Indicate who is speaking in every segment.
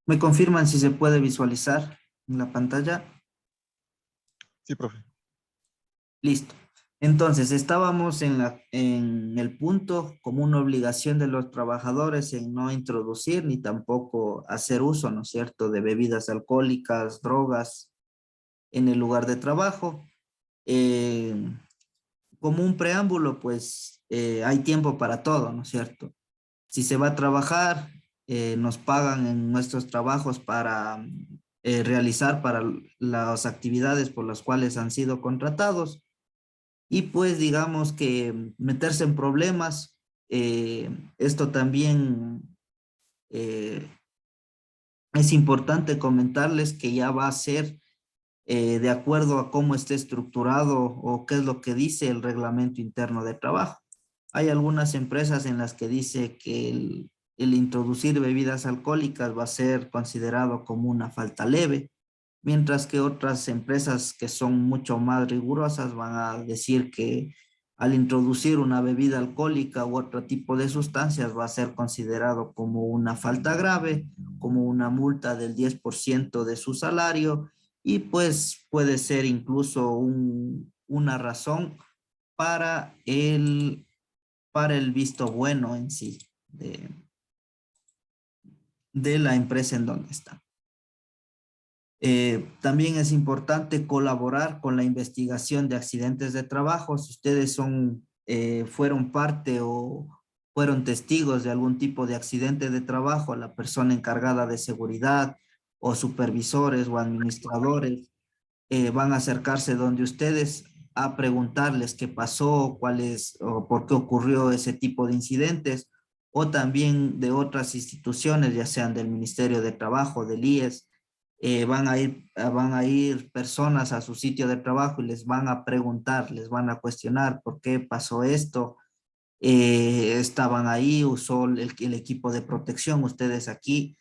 Speaker 1: ¿Me confirman si se puede visualizar en la pantalla?
Speaker 2: Sí, profe.
Speaker 1: Listo. Entonces, estábamos en el punto como una obligación de los trabajadores en no introducir ni tampoco hacer uso, ¿no es cierto?, de bebidas alcohólicas, drogas en el lugar de trabajo. Eh, Como un preámbulo, pues hay tiempo para todo, ¿no es cierto? Si se va a trabajar, nos pagan en nuestros trabajos para realizar para las actividades por las cuales han sido contratados y pues digamos que meterse en problemas, esto también eh, es importante comentarles que ya va a ser de acuerdo a cómo esté estructurado o qué es lo que dice el reglamento interno de trabajo. Hay algunas empresas en las que dice que el introducir bebidas alcohólicas va a ser considerado como una falta leve, mientras que otras empresas que son mucho más rigurosas van a decir que al introducir una bebida alcohólica u otro tipo de sustancias va a ser considerado como una falta grave, como una multa del 10% de su salario y pues puede ser incluso una razón para para el visto bueno en sí de la empresa en donde está. También es importante colaborar con la investigación de accidentes de trabajo. Si ustedes fueron parte o fueron testigos de algún tipo de accidente de trabajo, la persona encargada de seguridad o supervisores o administradores van a acercarse donde ustedes a preguntarles qué pasó, cuál es o por qué ocurrió ese tipo de incidentes, o también de otras instituciones, ya sean del Ministerio de Trabajo, del IES, van a ir personas a su sitio de trabajo y les van a preguntar, les van a cuestionar por qué pasó esto, estaban ahí, usó el equipo de protección, ustedes aquí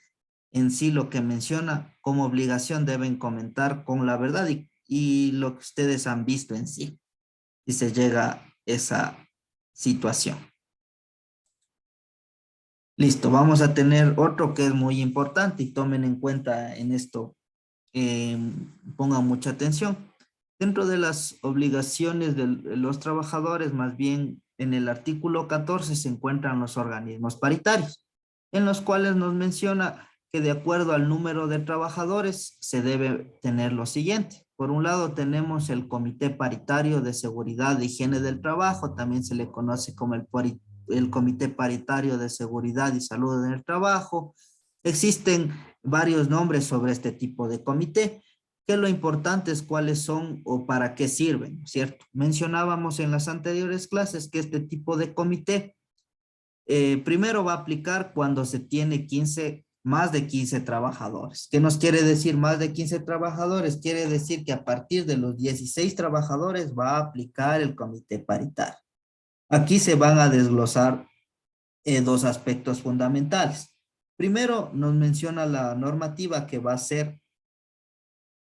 Speaker 1: en sí lo que menciona como obligación deben comentar con la verdad y lo que ustedes han visto en sí, si se llega a esa situación. Listo, vamos a tener otro que es muy importante y tomen en cuenta en esto, eh, pongan mucha atención. Dentro de las obligaciones de los trabajadores, más bien en el artículo 14 se encuentran los organismos paritarios, en los cuales nos menciona que de acuerdo al número de trabajadores se debe tener lo siguiente. Por un lado tenemos el Comité Paritario de Seguridad e Higiene del Trabajo, también se le conoce como el Comité Paritario de Seguridad y Salud en el Trabajo. Existen varios nombres sobre este tipo de comité, que lo importante es cuáles son o para qué sirven, ¿cierto? Mencionábamos en las anteriores clases que este tipo de comité primero va a aplicar cuando se tiene más de 15 trabajadores. ¿Qué nos quiere decir más de 15 trabajadores? Quiere decir que a partir de los 16 trabajadores va a aplicar el comité paritario. Aquí se van a desglosar dos aspectos fundamentales. Primero, nos menciona la normativa que va a ser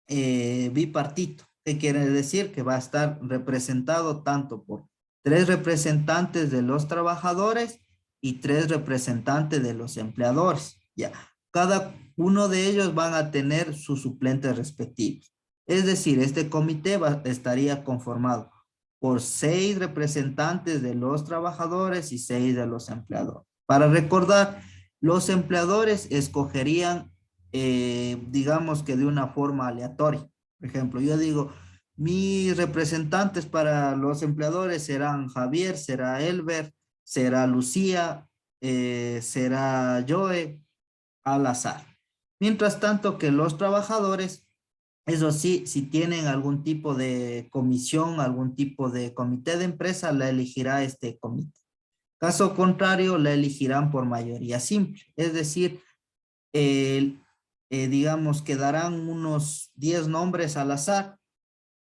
Speaker 1: bipartito. ¿Qué quiere decir? Que va a estar representado tanto por 3 representantes de los trabajadores y 3 representantes de los empleadores. Ya, cada uno de ellos van a tener sus suplentes respectivos. Es decir, este comité estaría conformado por 6 representantes de los trabajadores y 6 de los empleadores. Para recordar, los empleadores escogerían digamos que de una forma aleatoria. Por ejemplo, yo digo, mis representantes para los empleadores serán Javier, será Elber, será Lucía, será Joe, al azar. Mientras tanto que los trabajadores, eso sí, si tienen algún tipo de comisión, algún tipo de comité de empresa, la elegirá este comité. Caso contrario, la elegirán por mayoría simple. Es decir, el digamos, quedarán unos 10 nombres al azar,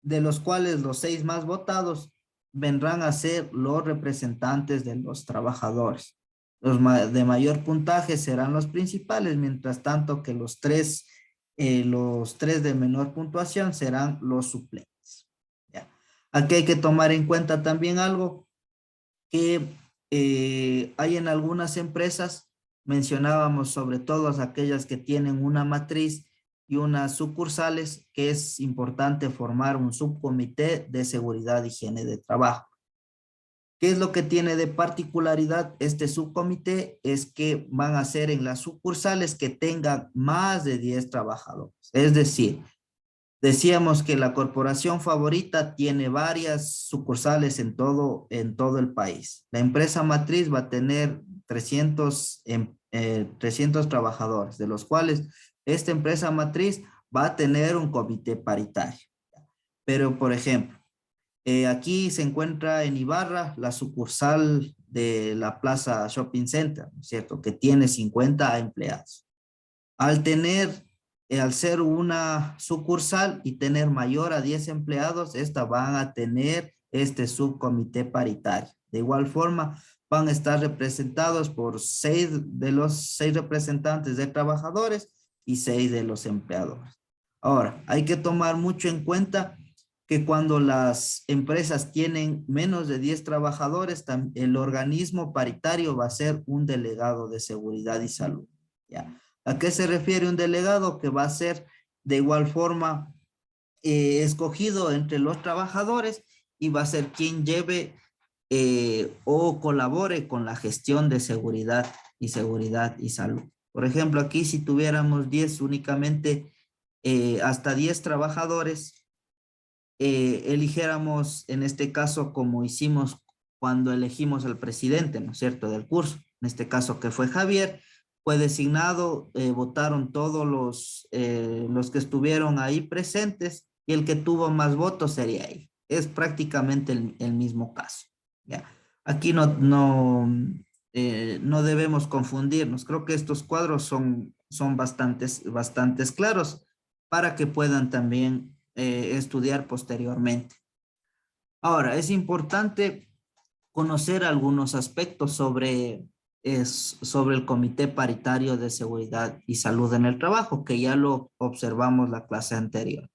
Speaker 1: de los cuales los 6 más votados vendrán a ser los representantes de los trabajadores. De mayor puntaje serán los principales, mientras tanto que los tres de menor puntuación serán los suplentes. ¿Ya? Aquí hay que tomar en cuenta también algo que hay en algunas empresas mencionábamos sobre todo aquellas que tienen una matriz y unas sucursales, que es importante formar un subcomité de seguridad e higiene de trabajo. ¿Qué es lo que tiene de particularidad este subcomité? Es que van a ser en las sucursales que tengan más de 10 trabajadores. Es decir, decíamos que la corporación favorita tiene varias sucursales en todo el país. La empresa matriz va a tener 300 trabajadores, de los cuales esta empresa matriz va a tener un comité paritario. Pero, por ejemplo, aquí se encuentra en Ibarra la sucursal de la Plaza Shopping Center, ¿no es cierto? Que tiene 50 empleados. Al ser una sucursal y tener mayor a 10 empleados, esta van a tener este subcomité paritario. De igual forma, van a estar representados por 6 de los 6 representantes de trabajadores y 6 de los empleadores. Ahora, hay que tomar mucho en cuenta que cuando las empresas tienen menos de 10 trabajadores, el organismo paritario va a ser un delegado de seguridad y salud, ¿ya? ¿A qué se refiere un delegado? Que va a ser de igual forma escogido entre los trabajadores y va a ser quien lleve o colabore con la gestión de seguridad y salud. Por ejemplo, aquí si tuviéramos 10 únicamente, hasta 10 trabajadores, eligiéramos en este caso como hicimos cuando elegimos al presidente, ¿no es cierto?, del curso. En este caso que fue Javier, fue designado, votaron todos los que estuvieron ahí presentes y el que tuvo más votos sería él. Es prácticamente el mismo caso, ¿ya? Aquí no debemos confundirnos. Creo que estos cuadros son bastantes claros para que puedan también estudiar posteriormente. Ahora, es importante conocer algunos aspectos sobre el Comité Paritario de Seguridad y Salud en el Trabajo, que ya lo observamos la clase anterior.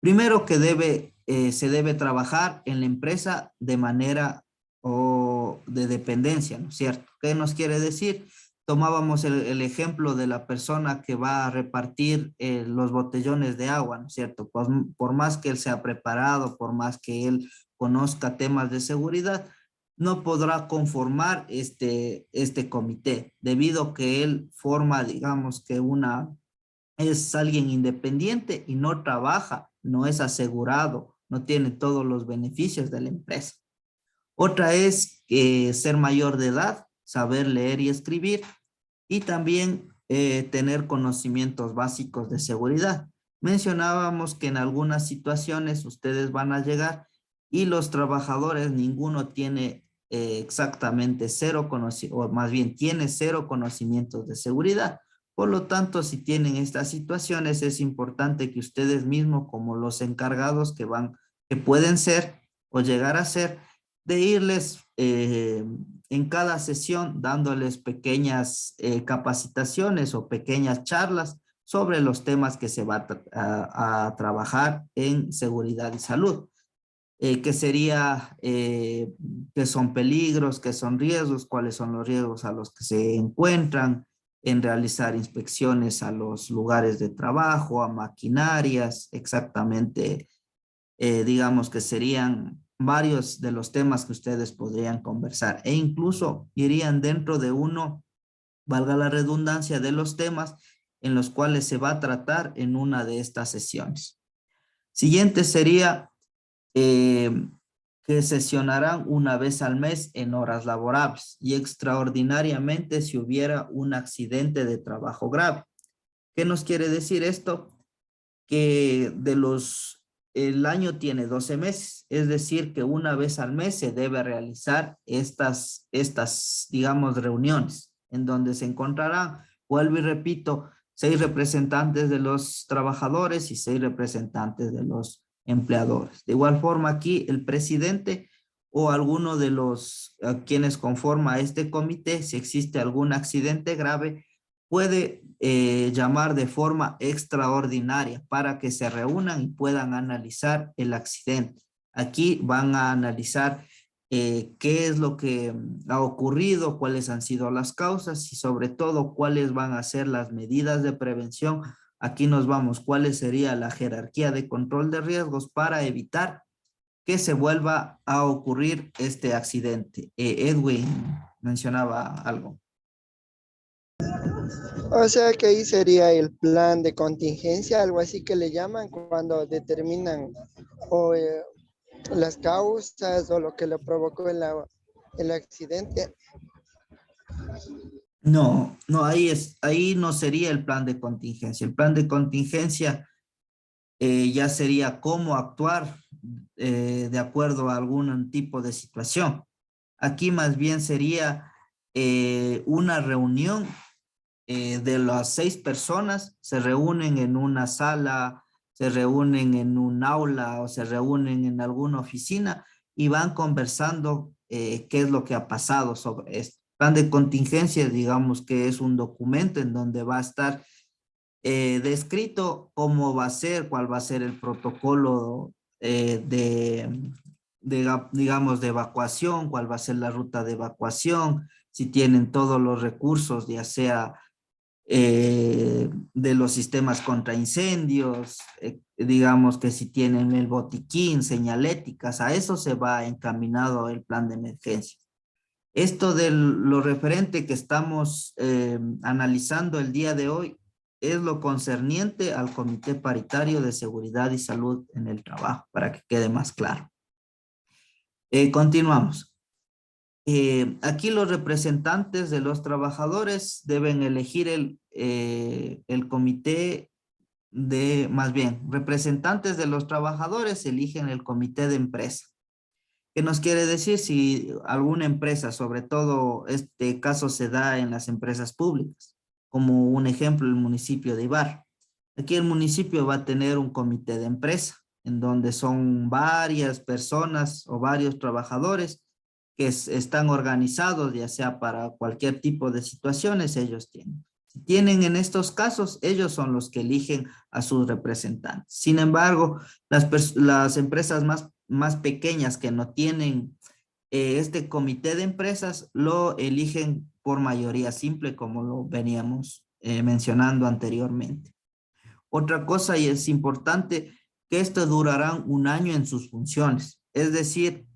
Speaker 1: Primero que se debe trabajar en la empresa de manera o de dependencia, ¿no es cierto? ¿Qué nos quiere decir? Tomábamos el ejemplo de la persona que va a repartir los botellones de agua, ¿no es cierto? Pues, por más que él sea preparado, por más que él conozca temas de seguridad, no podrá conformar este comité, debido a que él forma, digamos que es alguien independiente y no trabaja, no es asegurado, no tiene todos los beneficios de la empresa. Otra es ser mayor de edad, saber leer y escribir y también tener conocimientos básicos de seguridad. Mencionábamos que en algunas situaciones ustedes van a llegar y los trabajadores, ninguno tiene exactamente cero conocimiento, o más bien tiene cero conocimientos de seguridad. Por lo tanto, si tienen estas situaciones, es importante que ustedes mismos, como los encargados que pueden ser o llegar a ser, de irles en cada sesión dándoles pequeñas capacitaciones o pequeñas charlas sobre los temas que se va a trabajar en seguridad y salud. ¿Qué sería, qué son peligros, qué son riesgos, cuáles son los riesgos a los que se encuentran en realizar inspecciones a los lugares de trabajo, a maquinarias, exactamente, digamos que serían varios de los temas que ustedes podrían conversar e incluso irían dentro de uno, valga la redundancia, de los temas en los cuales se va a tratar en una de estas sesiones. Siguiente sería que sesionarán una vez al mes en horas laborables y extraordinariamente si hubiera un accidente de trabajo grave. ¿Qué nos quiere decir esto? Que el año tiene 12 meses, es decir, que una vez al mes se debe realizar estas, digamos, reuniones en donde se encontrarán, vuelvo y repito, 6 representantes de los trabajadores y 6 representantes de los empleadores. De igual forma aquí el presidente o alguno de los quienes conforma este comité, si existe algún accidente grave, puede llamar de forma extraordinaria para que se reúnan y puedan analizar el accidente. Aquí van a analizar qué es lo que ha ocurrido, cuáles han sido las causas y sobre todo cuáles van a ser las medidas de prevención. Aquí nos vamos, cuál sería la jerarquía de control de riesgos para evitar que se vuelva a ocurrir este accidente. Edwin mencionaba algo.
Speaker 3: O sea que ahí sería el plan de contingencia, algo así que le llaman cuando determinan o las causas o lo que lo provocó el accidente.
Speaker 1: No, no, ahí no sería el plan de contingencia. El plan de contingencia ya sería cómo actuar de acuerdo a algún tipo de situación. Aquí más bien sería una reunión de las 6 personas, se reúnen en una sala, se reúnen en un aula o se reúnen en alguna oficina y van conversando qué es lo que ha pasado sobre esto. Plan de contingencia, digamos que es un documento en donde va a estar descrito cómo va a ser, cuál va a ser el protocolo digamos, de evacuación, cuál va a ser la ruta de evacuación, si tienen todos los recursos, ya sea de los sistemas contra incendios, digamos que si tienen el botiquín, señaléticas, a eso se va encaminado el plan de emergencia. Esto de lo referente que estamos analizando el día de hoy es lo concerniente al Comité Paritario de Seguridad y Salud en el Trabajo, para que quede más claro. Continuamos. Aquí los representantes de los trabajadores deben elegir el comité más bien, representantes de los trabajadores eligen el comité de empresa. ¿Qué nos quiere decir? Si alguna empresa, sobre todo este caso se da en las empresas públicas, como un ejemplo el municipio de Ibar. Aquí el municipio va a tener un comité de empresa, en donde son varias personas o varios trabajadores que están organizados, ya sea para cualquier tipo de situaciones, ellos tienen. Si tienen en estos casos, ellos son los que eligen a sus representantes. Sin embargo, las empresas más pequeñas que no tienen este comité de empresas lo eligen por mayoría simple, como lo veníamos mencionando anteriormente. Otra cosa, y es importante, que esto durará un año en sus funciones. Es decir,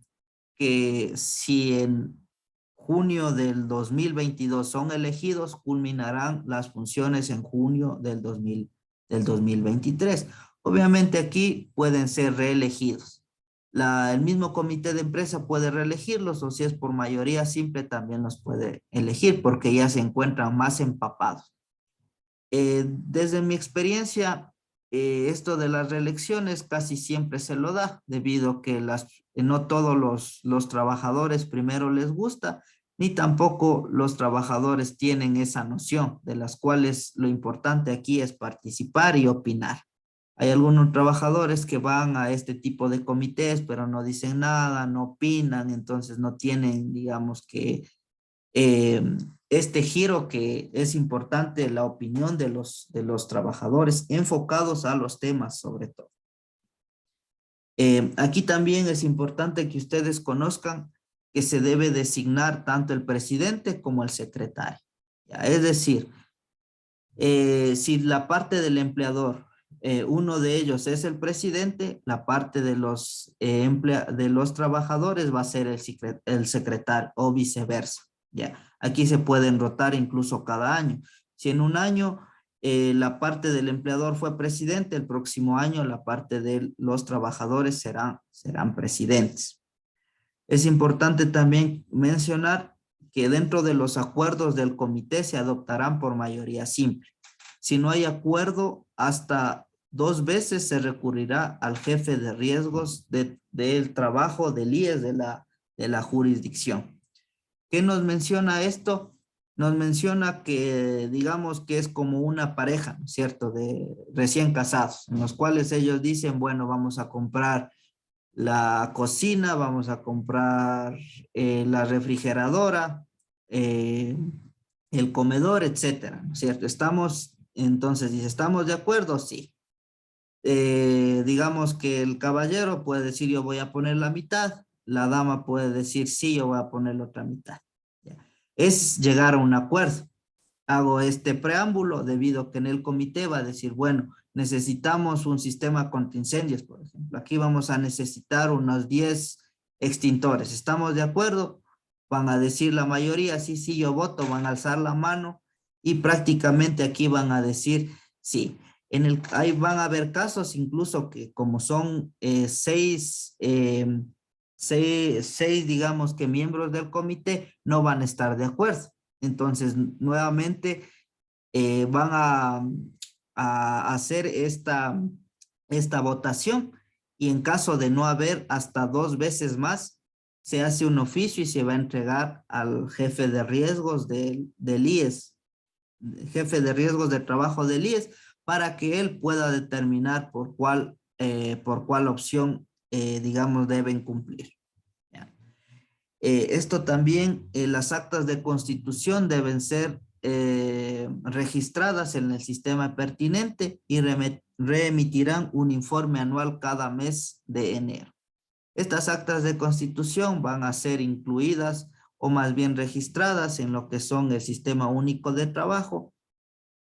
Speaker 1: que si en junio del 2022 son elegidos, culminarán las funciones en junio del 2023. Obviamente aquí pueden ser reelegidos. El mismo comité de empresa puede reelegirlos o si es por mayoría simple también los puede elegir porque ya se encuentran más empapados. Desde mi experiencia, esto de las reelecciones casi siempre se lo da, debido a que no todos los trabajadores primero les gusta, ni tampoco los trabajadores tienen esa noción, de las cuales lo importante aquí es participar y opinar. Hay algunos trabajadores que van a este tipo de comités, pero no dicen nada, no opinan, entonces no tienen, digamos que eh, este giro que es importante, la opinión de los trabajadores enfocados a los temas sobre todo. Aquí también es importante que ustedes conozcan que se debe designar tanto el presidente como el secretario. ¿Ya? Es decir, si la parte del empleador, uno de ellos es el presidente, la parte de de los trabajadores va a ser el secretario o viceversa. ¿Ya? Aquí se pueden rotar incluso cada año. Si en un año la parte del empleador fue presidente, el próximo año la parte de los trabajadores serán presidentes. Es importante también mencionar que dentro de los acuerdos del comité se adoptarán por mayoría simple. Si no hay acuerdo, hasta 2 veces se recurrirá al jefe de riesgos del trabajo del IES de la jurisdicción. ¿Qué nos menciona esto? Nos menciona que digamos que es como una pareja, ¿no es cierto?, de recién casados, en los cuales ellos dicen, bueno, vamos a comprar la cocina, vamos a comprar la refrigeradora, el comedor, etcétera, ¿no es cierto? Entonces dice, ¿estamos de acuerdo? Sí. Digamos que el caballero puede decir, yo voy a poner la mitad, la dama puede decir, sí, yo voy a poner la otra mitad. ¿Ya? Es llegar a un acuerdo. Hago este preámbulo debido a que en el comité va a decir, bueno, necesitamos un sistema contra incendios, por ejemplo. Aquí vamos a necesitar unos 10 extintores. ¿Estamos de acuerdo? Van a decir la mayoría, sí, sí, yo voto, van a alzar la mano y prácticamente aquí van a decir, sí. Ahí van a haber casos incluso que como son seis, digamos que miembros del comité, no van a estar de acuerdo. Entonces, nuevamente van a hacer esta votación y en caso de no haber hasta 2 veces más, se hace un oficio y se va a entregar al jefe de riesgos del IES, jefe de riesgos de trabajo del IES, para que él pueda determinar por cuál opción, digamos, deben cumplir. ¿Ya? Esto también, las actas de constitución deben ser registradas en el sistema pertinente y reemitirán un informe anual cada mes de enero. Estas actas de constitución van a ser incluidas o más bien registradas en lo que son el Sistema Único de Trabajo,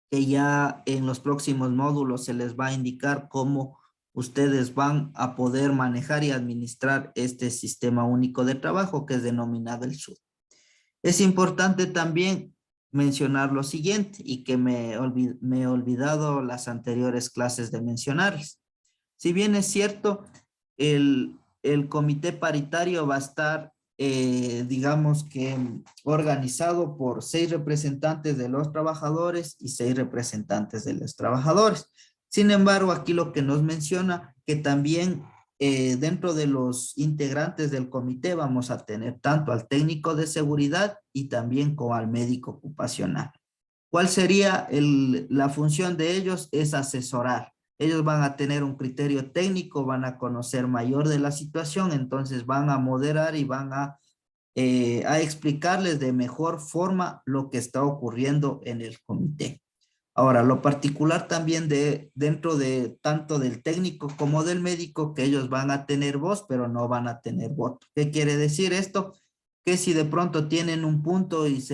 Speaker 1: que ya en los próximos módulos se les va a indicar cómo ustedes van a poder manejar y administrar este Sistema Único de Trabajo que es denominado el SUD. Es importante también mencionar lo siguiente y que me he olvidado las anteriores clases de mencionarles. Si bien es cierto, el comité paritario va a estar, digamos que organizado por 6 representantes de los trabajadores y 6 representantes de los trabajadores. Sin embargo, aquí lo que nos menciona que también dentro de los integrantes del comité vamos a tener tanto al técnico de seguridad y también como al médico ocupacional. ¿Cuál sería la función de ellos? Es asesorar. Ellos van a tener un criterio técnico, van a conocer mayor de la situación, entonces van a moderar y van a explicarles de mejor forma lo que está ocurriendo en el comité. Ahora, lo particular también dentro de tanto del técnico como del médico, que ellos van a tener voz, pero no van a tener voto. ¿Qué quiere decir esto? Que si de pronto tienen un punto y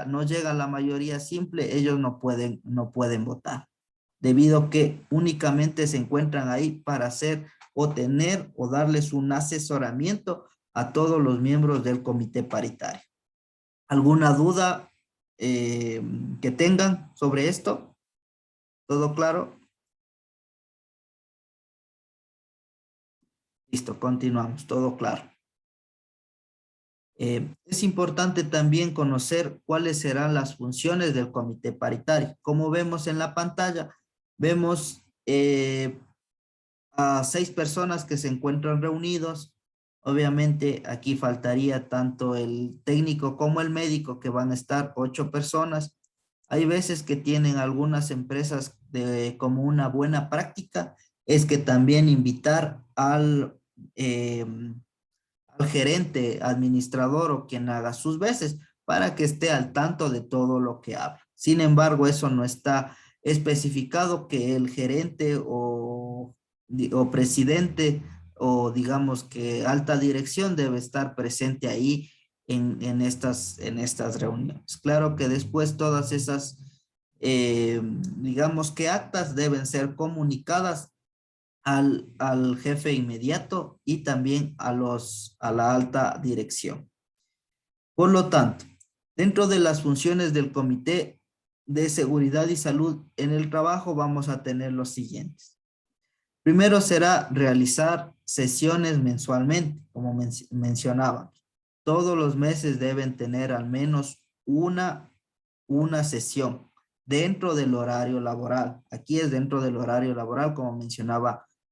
Speaker 1: no llega a la mayoría simple, ellos no pueden votar, debido a que únicamente se encuentran ahí para hacer o tener o darles un asesoramiento a todos los miembros del comité paritario. ¿Alguna duda que tengan sobre esto? ¿Todo claro? Listo, continuamos, todo claro. Es importante también conocer cuáles serán las funciones del comité paritario. Como vemos en la pantalla, vemos a 6 personas que se encuentran reunidos. Obviamente aquí faltaría tanto el técnico como el médico, que van a estar 8 personas. Hay veces que tienen algunas empresas como una buena práctica, es que también invitar al gerente, administrador o quien haga sus veces para que esté al tanto de todo lo que habla. Sin embargo, eso no está especificado que el gerente o presidente o digamos que alta dirección debe estar presente ahí en estas reuniones. Claro que después todas esas, digamos que actas deben ser comunicadas al jefe inmediato y también a la alta dirección. Por lo tanto, dentro de las funciones del Comité de Seguridad y Salud en el Trabajo vamos a tener los siguientes. Primero será realizar sesiones mensualmente, como mencionaba. Todos los meses deben tener al menos una sesión dentro del horario laboral. Aquí es dentro del horario laboral, como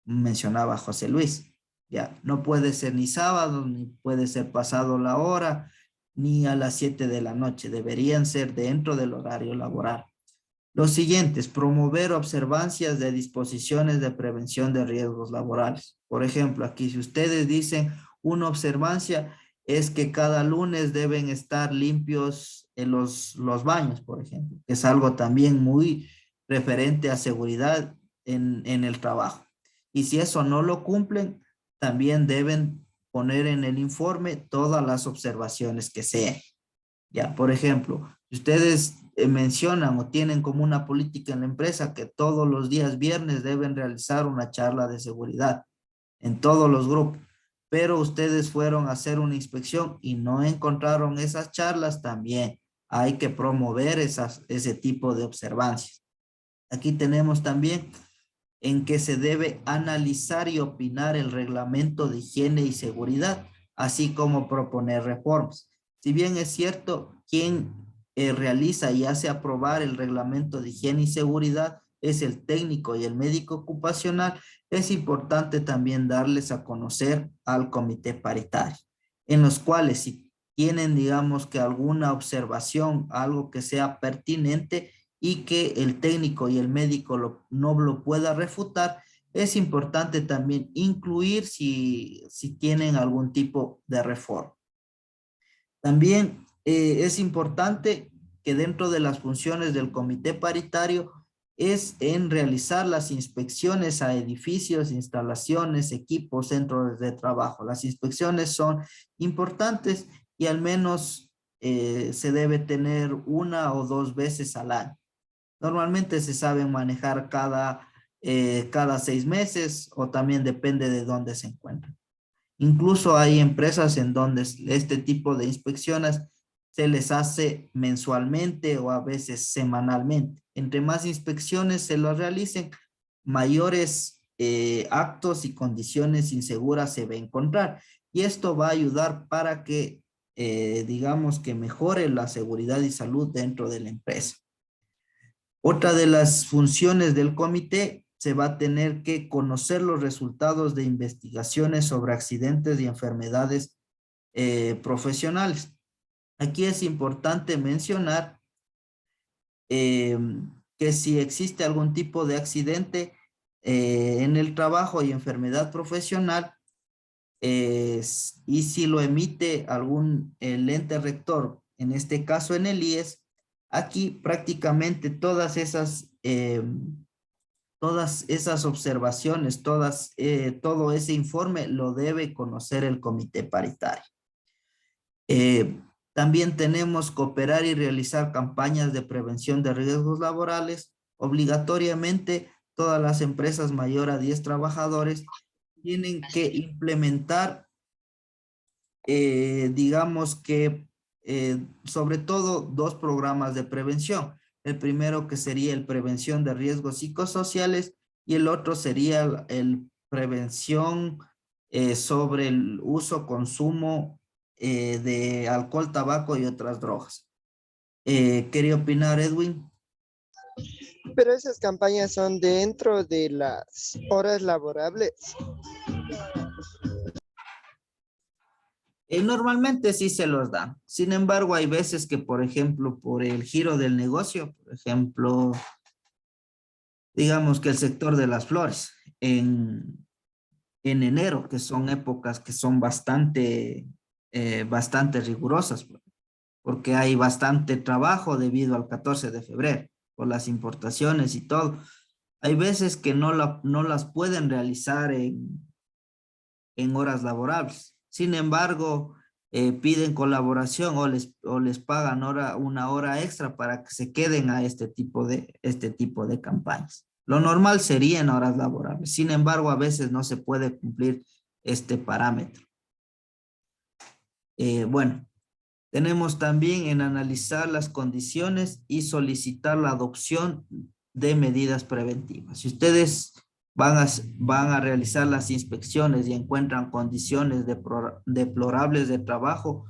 Speaker 1: mencionaba José Luis. Ya, no puede ser ni sábado, ni puede ser pasado la hora, ni a las 7 de la noche. Deberían ser dentro del horario laboral. Los siguientes, promover observancias de disposiciones de prevención de riesgos laborales. Por ejemplo, aquí si ustedes dicen una observancia es que cada lunes deben estar limpios los baños, por ejemplo. Es algo también muy referente a seguridad en el trabajo. Y si eso no lo cumplen, también deben poner en el informe todas las observaciones que sean. Ya, por ejemplo, si ustedes mencionan o tienen como una política en la empresa que todos los días viernes deben realizar una charla de seguridad en todos los grupos, pero ustedes fueron a hacer una inspección y no encontraron esas charlas, también hay que promover ese tipo de observancias. Aquí tenemos también en que se debe analizar y opinar el reglamento de higiene y seguridad, así como proponer reformas. Si bien es cierto, quien realiza y hace aprobar el reglamento de higiene y seguridad es el técnico y el médico ocupacional, es importante también darles a conocer al comité paritario, en los cuales si tienen, digamos, que alguna observación, algo que sea pertinente, y que el técnico y el médico no lo pueda refutar, es importante también incluir si tienen algún tipo de reforma. También es importante que dentro de las funciones del comité paritario es en realizar las inspecciones a edificios, instalaciones, equipos, centros de trabajo. Las inspecciones son importantes y al menos se debe tener 1 o 2 veces al año. Normalmente se saben manejar cada 6 meses o también depende de dónde se encuentran. Incluso hay empresas en donde este tipo de inspecciones se les hace mensualmente o a veces semanalmente. Entre más inspecciones se los realicen, mayores actos y condiciones inseguras se va a encontrar. Y esto va a ayudar para que, digamos, que mejore la seguridad y salud dentro de la empresa. Otra de las funciones del comité se va a tener que conocer los resultados de investigaciones sobre accidentes y enfermedades profesionales. Aquí es importante mencionar que si existe algún tipo de accidente en el trabajo y enfermedad profesional, y si lo emite el ente rector, en este caso en el IES, aquí prácticamente todas esas observaciones, todo ese informe lo debe conocer el comité paritario. También tenemos cooperar y realizar campañas de prevención de riesgos laborales. Obligatoriamente, todas las empresas mayor a 10 trabajadores tienen que implementar, digamos que, sobre todo 2 programas de prevención. El primero que sería el prevención de riesgos psicosociales y el otro sería el prevención sobre el uso, consumo de alcohol, tabaco y otras drogas. ¿Quería opinar, Edwin?
Speaker 3: Pero esas campañas son dentro de las horas laborables.
Speaker 1: Normalmente sí se los dan. Sin embargo, hay veces que, por ejemplo, por el giro del negocio, por ejemplo, digamos que el sector de las flores, en enero, que son épocas que son bastante rigurosas, porque hay bastante trabajo debido al 14 de febrero, por las importaciones y todo. Hay veces que no las pueden realizar en horas laborables. Sin embargo, piden colaboración o les pagan una hora extra para que se queden a este tipo de campañas. Lo normal sería en horas laborables. Sin embargo, a veces no se puede cumplir este parámetro. Bueno, tenemos también en analizar las condiciones y solicitar la adopción de medidas preventivas. Si ustedes van a realizar las inspecciones y encuentran condiciones deplorables de trabajo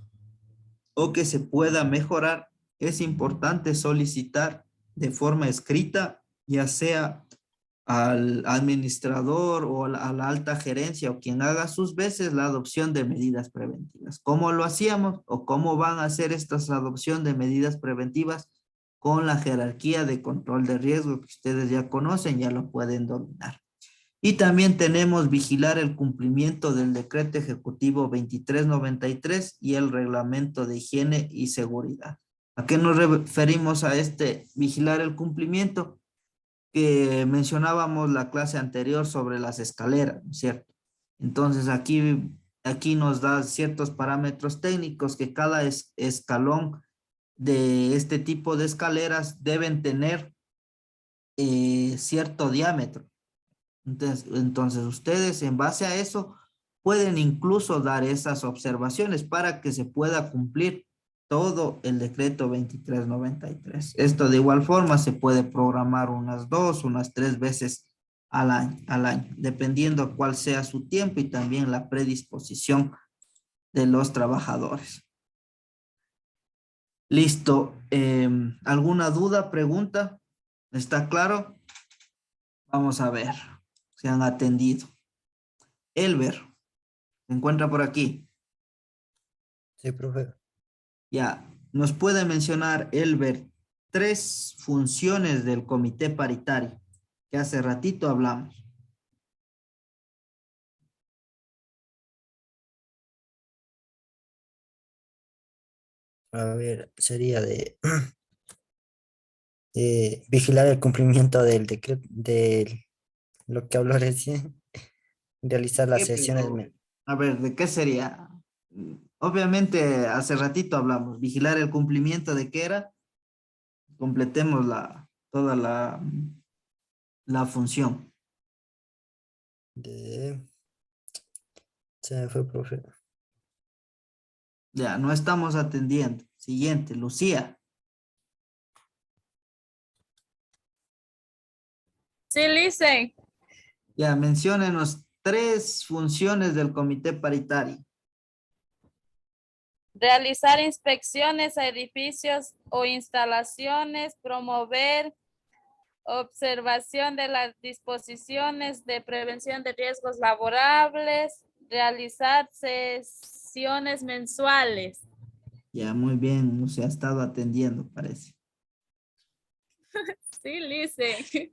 Speaker 1: o que se pueda mejorar, es importante solicitar de forma escrita, ya sea al administrador o a la alta gerencia o quien haga sus veces la adopción de medidas preventivas. ¿Cómo lo hacíamos o cómo van a hacer esta adopción de medidas preventivas? Con la jerarquía de control de riesgo que ustedes ya conocen, ya lo pueden dominar. Y también tenemos vigilar el cumplimiento del decreto ejecutivo 2393 y el reglamento de higiene y seguridad. ¿A qué nos referimos a vigilar el cumplimiento? Que mencionábamos la clase anterior sobre las escaleras, ¿no es cierto? Entonces aquí aquí nos da ciertos parámetros técnicos que cada escalón de este tipo de escaleras deben tener cierto diámetro. Entonces ustedes en base a eso pueden incluso dar esas observaciones para que se pueda cumplir todo el decreto 2393. Esto de igual forma se puede programar unas 2, unas 3 veces al año, dependiendo cuál sea su tiempo y también la predisposición de los trabajadores. Listo. ¿Alguna duda, pregunta? ¿Está claro? Vamos a ver. Se han atendido. Elber, ¿se encuentra por aquí?
Speaker 4: Sí, profe.
Speaker 1: Ya. ¿Nos puede mencionar, Elber, 3 funciones del comité paritario que hace ratito hablamos?
Speaker 4: A ver, sería de vigilar el cumplimiento del decreto, de lo que habló recién, realizar las
Speaker 1: ¿Qué,
Speaker 4: sesiones.
Speaker 1: pero? A ver, ¿de qué sería? Obviamente, hace ratito hablamos. Vigilar el cumplimiento de qué era. Completemos toda la función.
Speaker 4: Se me fue, profe.
Speaker 1: Ya, no estamos atendiendo. Siguiente, Lucía.
Speaker 5: Sí, Lice.
Speaker 1: Ya, menciónenos 3 funciones del comité paritario.
Speaker 5: Realizar inspecciones a edificios o instalaciones, promover observación de las disposiciones de prevención de riesgos laborables, realizar sesiones mensuales.
Speaker 1: Ya, muy bien, no se ha estado atendiendo, parece.
Speaker 5: Sí, Lice.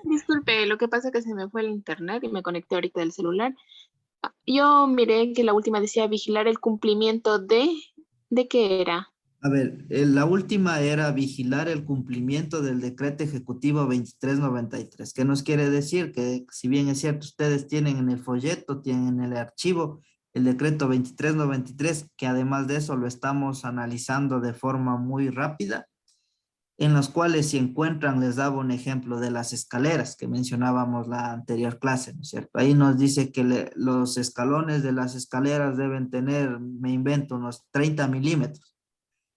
Speaker 6: Disculpe, lo que pasa es que se me fue el internet y me conecté ahorita del celular. Yo miré que la última decía vigilar el cumplimiento ¿de qué era?
Speaker 1: A ver, la última era vigilar el cumplimiento del decreto ejecutivo 2393. ¿Qué nos quiere decir? Que si bien es cierto, ustedes tienen en el folleto, tienen en el archivo el decreto 2393, que además de eso lo estamos analizando de forma muy rápida, en los cuales si encuentran, les daba un ejemplo de las escaleras que mencionábamos la anterior clase, ¿no es cierto? Ahí nos dice que los escalones de las escaleras deben tener, me invento, unos 30 milímetros.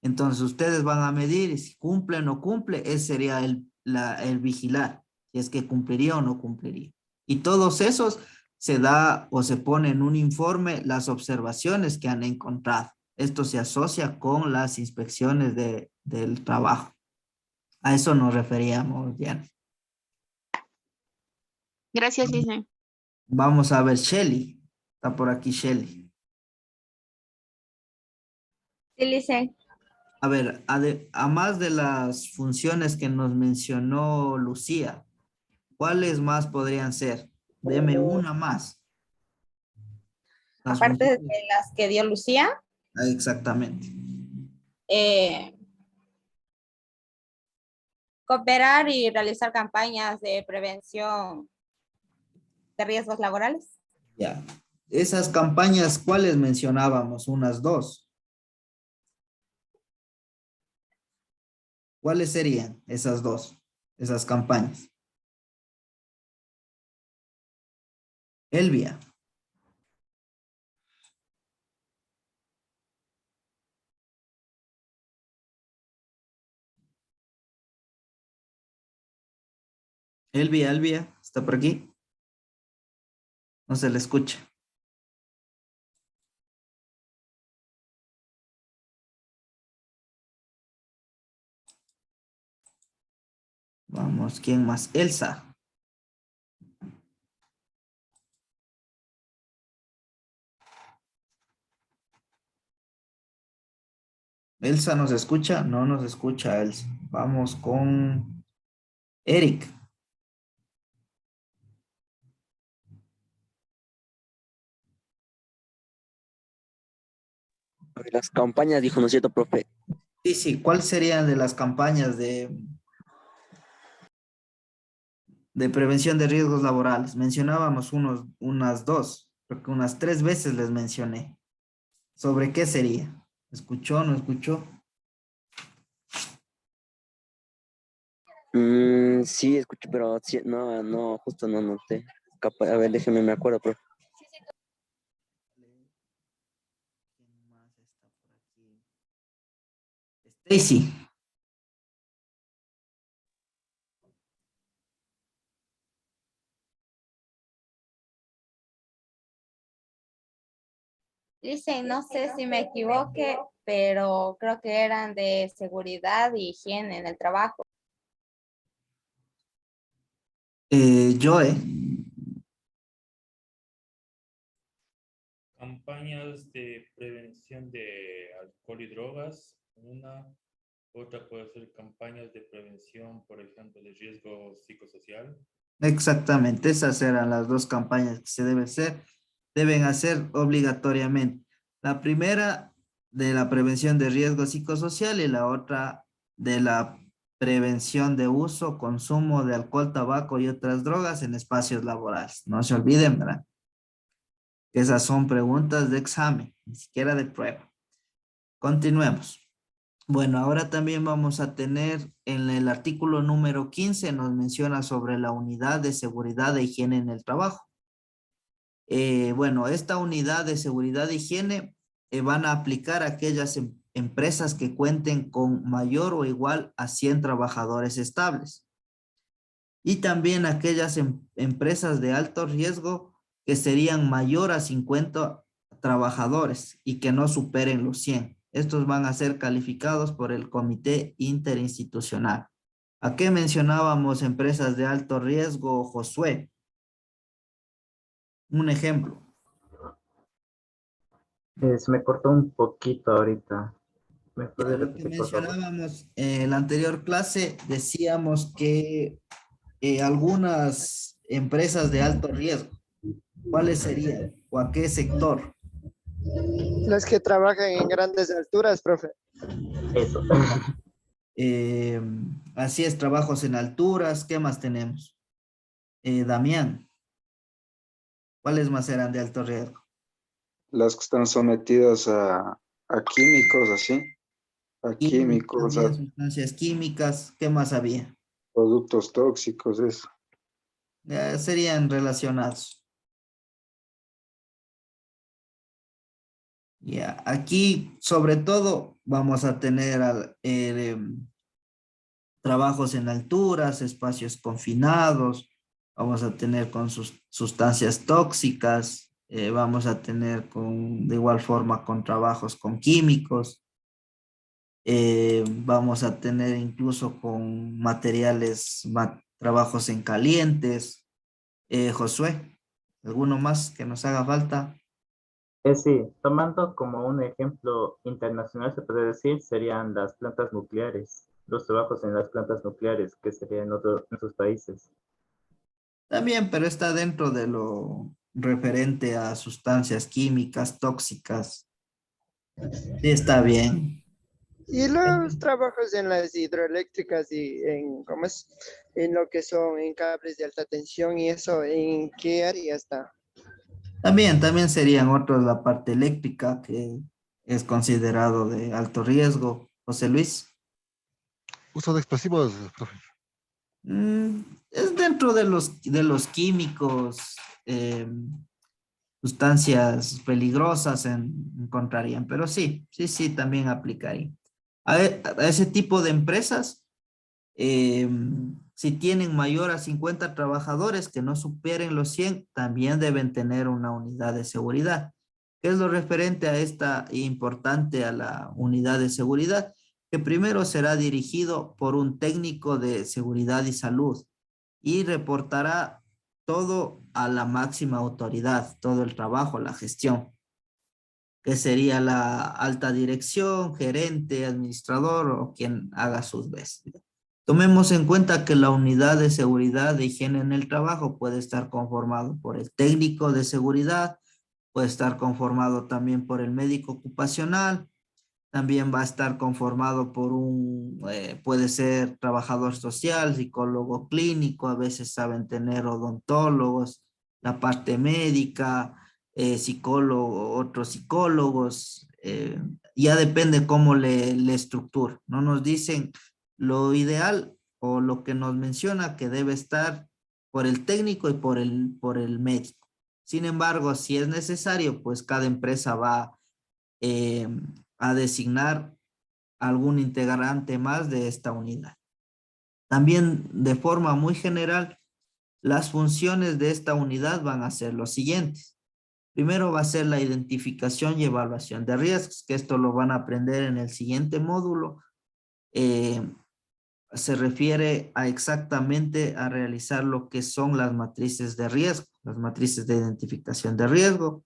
Speaker 1: Entonces ustedes van a medir y si cumple o no cumple, ese sería el vigilar, si es que cumpliría o no cumpliría. Y todos esos se da o se pone en un informe las observaciones que han encontrado. Esto se asocia con las inspecciones del trabajo. A eso nos referíamos, Diana.
Speaker 6: Gracias, Lice.
Speaker 1: Vamos a ver, Shelly. Está por aquí Shelly.
Speaker 7: Sí, Lice.
Speaker 1: A ver, a más de las funciones que nos mencionó Lucía, ¿cuáles más podrían ser? Deme una más. Las
Speaker 7: Aparte de
Speaker 1: funciones.
Speaker 7: las que dio Lucía,
Speaker 1: Exactamente.
Speaker 7: cooperar y realizar campañas de prevención de riesgos laborales.
Speaker 1: Ya. Esas campañas, ¿cuáles mencionábamos? Unas 2. ¿Cuáles serían esas 2? Esas campañas. Elvia. Elvia, ¿está por aquí? No se le escucha. Vamos, ¿quién más? Elsa. Elsa nos escucha, no nos escucha Elsa. Vamos con Eric.
Speaker 8: Las campañas, dijo, ¿no es cierto, profe?
Speaker 1: Sí, sí, ¿cuál serían de las campañas de prevención de riesgos laborales? Mencionábamos unas 2. Creo que unas 3 veces les mencioné. ¿Sobre qué sería? ¿Escuchó o no escuchó?
Speaker 8: Sí, escuché, pero sí, no, justo no noté. A ver, déjeme, me acuerdo, profe.
Speaker 1: ¿Quién más está por aquí? Stacy.
Speaker 7: Dicen, no sé si me equivoque, pero creo que eran de seguridad y higiene en el trabajo.
Speaker 1: Joe.
Speaker 9: Campañas de prevención de alcohol y drogas, una. Otra puede ser campañas de prevención, por ejemplo, de riesgo psicosocial.
Speaker 1: Exactamente, esas eran las 2 campañas que se deben hacer obligatoriamente. La primera de la prevención de riesgo psicosocial y la otra de la prevención de uso, consumo de alcohol, tabaco y otras drogas en espacios laborales. No se olviden, ¿verdad? Esas son preguntas de examen, ni siquiera de prueba. Continuemos. Bueno, ahora también vamos a tener en el artículo número 15, nos menciona sobre la unidad de seguridad e higiene en el trabajo. Bueno, esta unidad de seguridad e higiene van a aplicar a aquellas empresas que cuenten con mayor o igual a 100 trabajadores estables. Y también aquellas empresas de alto riesgo que serían mayor a 50 trabajadores y que no superen los 100. Estos van a ser calificados por el Comité Interinstitucional. ¿A qué mencionábamos empresas de alto riesgo, Josué? Un ejemplo.
Speaker 10: Se me cortó un poquito ahorita. ¿Me puede
Speaker 1: Lo que
Speaker 10: repetir, por favor?
Speaker 1: mencionábamos en la anterior clase, decíamos que algunas empresas de alto riesgo, ¿cuáles serían? ¿O a qué sector?
Speaker 3: Los que trabajan en grandes alturas, profe.
Speaker 10: Eso.
Speaker 1: Eh, Así es, trabajos en alturas. ¿Qué más tenemos? Damián, ¿cuáles más eran de alto riesgo?
Speaker 2: Las que están sometidas a químicos, así, a químicos,
Speaker 1: También
Speaker 2: a
Speaker 1: sustancias químicas. ¿Qué más había?
Speaker 2: productos tóxicos, eso.
Speaker 1: Serían relacionados. Ya, aquí sobre todo vamos a tener trabajos en alturas, espacios confinados, vamos a tener con sus sustancias tóxicas, vamos a tener de igual forma con trabajos con químicos, vamos a tener incluso con materiales, trabajos en calientes. Josué, ¿alguno más que nos haga falta?
Speaker 10: Sí, tomando como un ejemplo internacional, se puede decir, serían las plantas nucleares, los trabajos en las plantas nucleares, que serían en otros países.
Speaker 1: También, pero está dentro de lo referente a sustancias químicas, tóxicas. Sí, está bien.
Speaker 3: Y los trabajos en las hidroeléctricas y en, ¿cómo es? En lo que son en cables de alta tensión y eso, ¿en qué área está?
Speaker 1: También serían otros la parte eléctrica que es considerado de alto riesgo. José Luis.
Speaker 2: Uso de explosivos, profe.
Speaker 1: Mm, es dentro de los químicos, eh, sustancias peligrosas encontrarían, pero sí, también aplicaría. A ese tipo de empresas, si tienen mayor a 50 trabajadores que no superen los 100, también deben tener una unidad de seguridad. ¿Qué es lo referente a esta importante a la unidad de seguridad? Que primero será dirigido por un técnico de seguridad y salud y reportará todo a la máxima autoridad, todo el trabajo, la gestión, que sería la alta dirección, gerente, administrador o quien haga sus veces. Tomemos en cuenta que la unidad de seguridad de higiene en el trabajo puede estar conformado por el técnico de seguridad, puede estar conformado también por el médico ocupacional, también va a estar conformado por puede ser trabajador social, psicólogo clínico, a veces saben tener odontólogos, la parte médica, psicólogo, otros psicólogos, ya depende cómo le estructura. No nos dicen lo ideal o lo que nos menciona que debe estar por el técnico y por el médico. Sin embargo, si es necesario, pues cada empresa va a designar algún integrante más de esta unidad. También de forma muy general, las funciones de esta unidad van a ser los siguientes. Primero va a ser la identificación y evaluación de riesgos, que esto lo van a aprender en el siguiente módulo. Se refiere a exactamente a realizar lo que son las matrices de riesgo, las matrices de identificación de riesgo.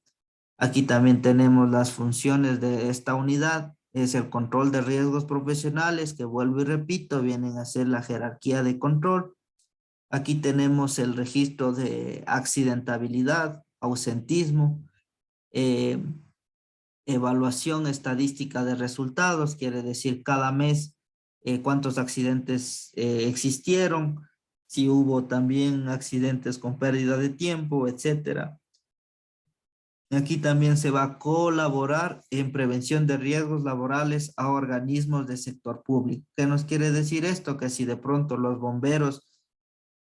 Speaker 1: Aquí también tenemos las funciones de esta unidad, es el control de riesgos profesionales, que vuelvo y repito, vienen a ser la jerarquía de control. Aquí tenemos el registro de accidentabilidad, ausentismo, evaluación estadística de resultados, quiere decir cada mes cuántos accidentes existieron, si hubo también accidentes con pérdida de tiempo, etcétera. Aquí también se va a colaborar en prevención de riesgos laborales a organismos del sector público. ¿Qué nos quiere decir esto? Que si de pronto los bomberos,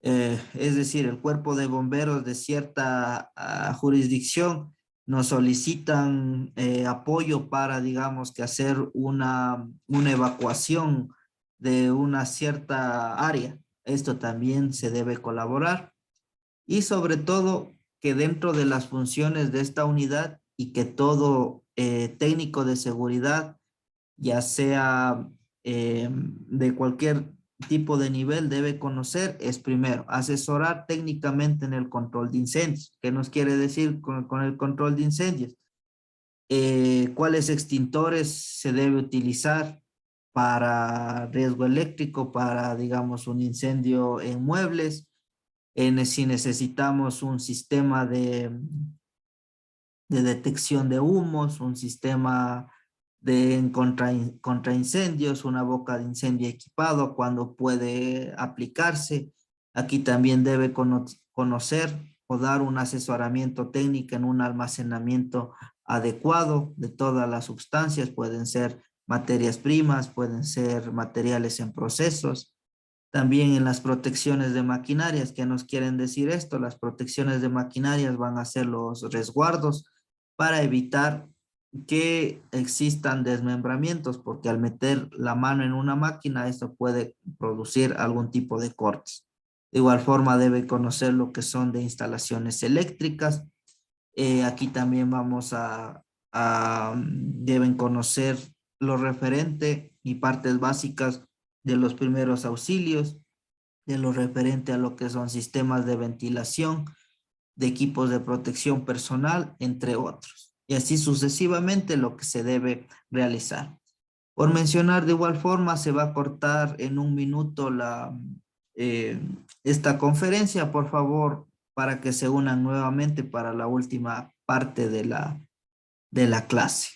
Speaker 1: es decir, el cuerpo de bomberos de cierta jurisdicción nos solicitan apoyo para, digamos, que hacer una evacuación de una cierta área, esto también se debe colaborar. Y sobre todo, que dentro de las funciones de esta unidad y que todo técnico de seguridad, ya sea de cualquier tipo de nivel, debe conocer es primero, asesorar técnicamente en el control de incendios. ¿Qué nos quiere decir con el control de incendios? ¿Cuáles extintores se debe utilizar para riesgo eléctrico, para, digamos, un incendio en muebles? Si necesitamos un sistema de detección de humos, un sistema de contra incendios, una boca de incendio equipado, cuando puede aplicarse. Aquí también debe conocer o dar un asesoramiento técnico en un almacenamiento adecuado de todas las sustancias, pueden ser materias primas, pueden ser materiales en procesos. También en las protecciones de maquinarias. ¿Qué nos quieren decir esto? Las protecciones de maquinarias van a ser los resguardos para evitar que existan desmembramientos, porque al meter la mano en una máquina, esto puede producir algún tipo de cortes. De igual forma, debe conocer lo que son de instalaciones eléctricas. Aquí también deben conocer lo referente y partes básicas de los primeros auxilios, de lo referente a lo que son sistemas de ventilación, de equipos de protección personal, entre otros. Y así sucesivamente lo que se debe realizar. Por mencionar, de igual forma, se va a cortar en 1 minuto esta conferencia, por favor, para que se unan nuevamente para la última parte de la clase.